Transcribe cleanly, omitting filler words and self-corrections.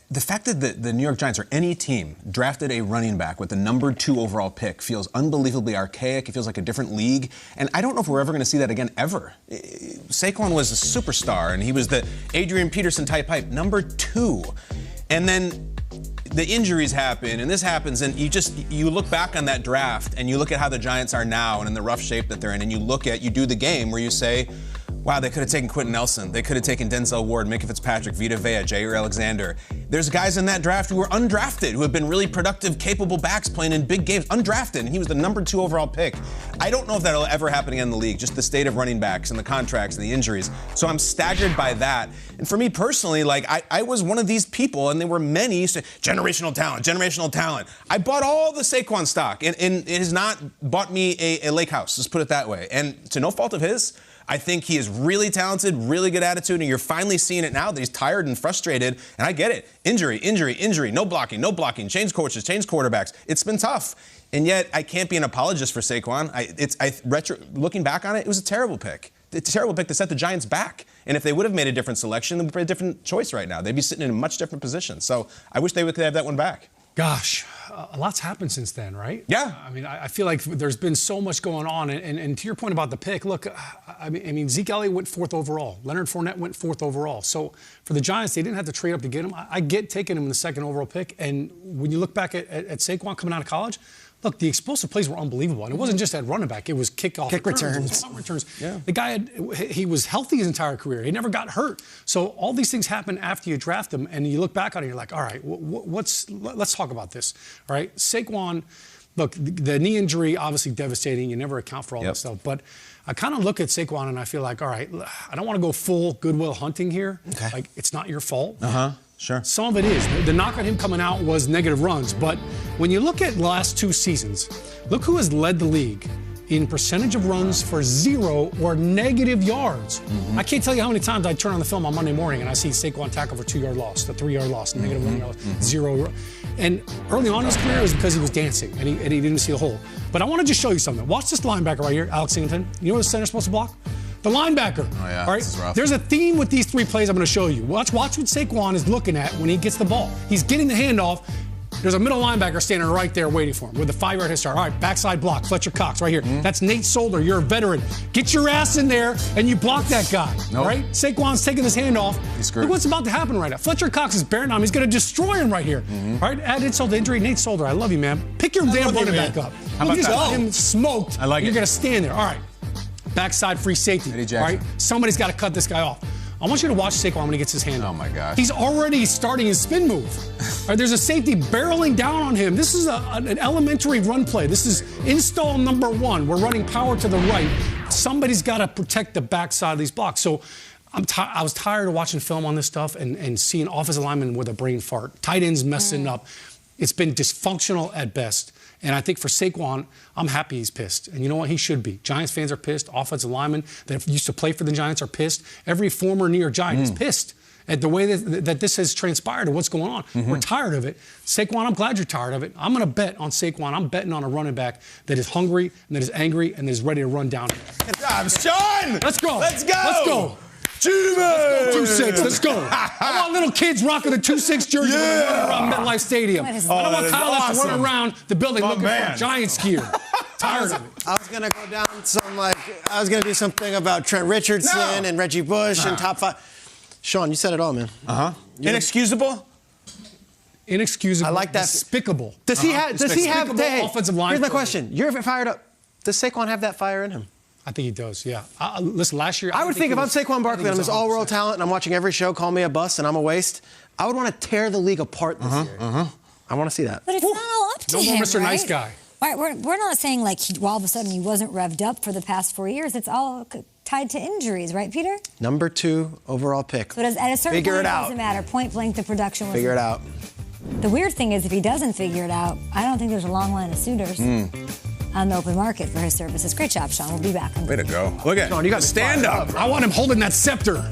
the fact that the New York Giants or any team drafted a running back with the number 2 overall pick feels unbelievably archaic. It feels like a different league. And I don't know if we're ever going to see that again, ever. Saquon was a superstar, and he was the Adrian Peterson type hype, number 2. And then the injuries happen, and this happens, and you look back on that draft, and you look at how the Giants are now and in the rough shape that they're in, and you do the game where you say, wow, they could have taken Quentin Nelson. They could have taken Denzel Ward, Minkah Fitzpatrick, Vita Vea, Jair Alexander. There's guys in that draft who were undrafted, who have been really productive, capable backs playing in big games, undrafted, and he was the number 2 overall pick. I don't know if that'll ever happen again in the league, just the state of running backs and the contracts and the injuries. So I'm staggered by that. And for me personally, like, I was one of these people, and there were many, generational talent. I bought all the Saquon stock, and it has not bought me a lake house, let's put it that way. And to no fault of his, I think he is really talented, really good attitude, and you're finally seeing it now that he's tired and frustrated, and I get it. Injury, no blocking, change coaches, change quarterbacks. It's been tough, and yet I can't be an apologist for Saquon. Looking back on it, it was a terrible pick. It's a terrible pick to set the Giants back, and if they would have made a different selection, it would be a different choice right now. They'd be sitting in a much different position, so I wish they could have that one back. Gosh, a lot's happened since then, right? Yeah. I mean, I feel like there's been so much going on. And to your point about the pick, look, I mean, Zeke Elliott went 4th overall. Leonard Fournette went 4th overall. So for the Giants, they didn't have to trade up to get him. I get taking him in the 2nd overall pick. And when you look back at Saquon coming out of college, look, the explosive plays were unbelievable. And it wasn't just at running back. It was kick returns. Punt returns. Yeah. The guy, he was healthy his entire career. He never got hurt. So all these things happen after you draft him, and you look back on it, and you're like, all right, let's talk about this. All right, Saquon, look, the knee injury, obviously devastating. You never account for all that stuff. But I kind of look at Saquon, and I feel like, all right, I don't want to go full Goodwill Hunting here. Okay. Like, it's not your fault. Sure. Some of it is. The knock on him coming out was negative runs. But when you look at the last 2 seasons, look who has led the league in percentage of runs for 0 or negative yards. I can't tell you how many times I turn on the film on Monday morning and I see Saquon tackle for 2-yard loss, a 3-yard loss, negative 1 yard, 0. And early on in his career, it was because he was dancing and he didn't see the hole. But I want to just show you something. Watch this linebacker right here, Alex Singleton. You know what the center's supposed to block? The linebacker. Oh, yeah. All right? This is rough. There's a theme with these 3 plays I'm going to show you. Watch what Saquon is looking at when he gets the ball. He's getting the handoff. There's a middle linebacker standing right there waiting for him with a 5-yard head start. All right, backside block, Fletcher Cox right here. That's Nate Solder. You're a veteran. Get your ass in there and you block that guy. Nope. All right? Saquon's taking this handoff. Look what's about to happen right now. Fletcher Cox is bearing on him. He's going to destroy him right here. All right, add insult to injury. Nate Solder, I love you, man. Pick your damn running back up. How about you just got him smoked. I like it. You're going to stand there. All right. Backside free safety. All right, somebody's got to cut this guy off. I want you to watch Saquon when he gets his hand up. Oh, my gosh. He's already starting his spin move. All right, there's a safety barreling down on him. This is an elementary run play. This is install number 1. We're running power to the right. Somebody's got to protect the backside of these blocks. So I was tired of watching film on this stuff and seeing offensive linemen with a brain fart. Tight ends messing up. It's been dysfunctional at best. And I think for Saquon, I'm happy he's pissed. And you know what? He should be. Giants fans are pissed. Offensive linemen that used to play for the Giants are pissed. Every former New York Giant is pissed at the way that this has transpired and what's going on. We're tired of it. Saquon, I'm glad you're tired of it. I'm going to bet on Saquon. I'm betting on a running back that is hungry and that is angry and that is ready to run down. Good job, Sean! Let's go. Let's go! Let's go. 2-6, let's go. I want little kids rocking the 2-6 jersey running around MetLife Stadium. I don't want Kyle to run around the building looking for Giants gear. Tired of it. I was going to go down I was going to do something about Trent Richardson and Reggie Bush and top 5. Sean, you said it all, man. Inexcusable? Inexcusable. I like that. Despicable. Does he have offensive line? Here's my question. You're fired up. Does Saquon have that fire in him? I think he does, yeah. Listen, last year... I would think if I'm Saquon Barkley and I'm this all-world talent and I'm watching every show, call me a bust and I'm a waste, I would want to tear the league apart this year. I want to see that. But it's not all up to him, No more Mr. right? Nice Guy. Right, we're not saying like all of a sudden he wasn't revved up for the past 4 years. It's all tied to injuries, right, Peter? Number 2 overall pick. So at a certain point, it doesn't matter. Point blank, the production was... Figure it out. The weird thing is if he doesn't figure it out, I don't think there's a long line of suitors on the open market for his services. Great job, Sean. We'll be back. Way to go. Look at Sean, you got to stand up. I want him holding that scepter.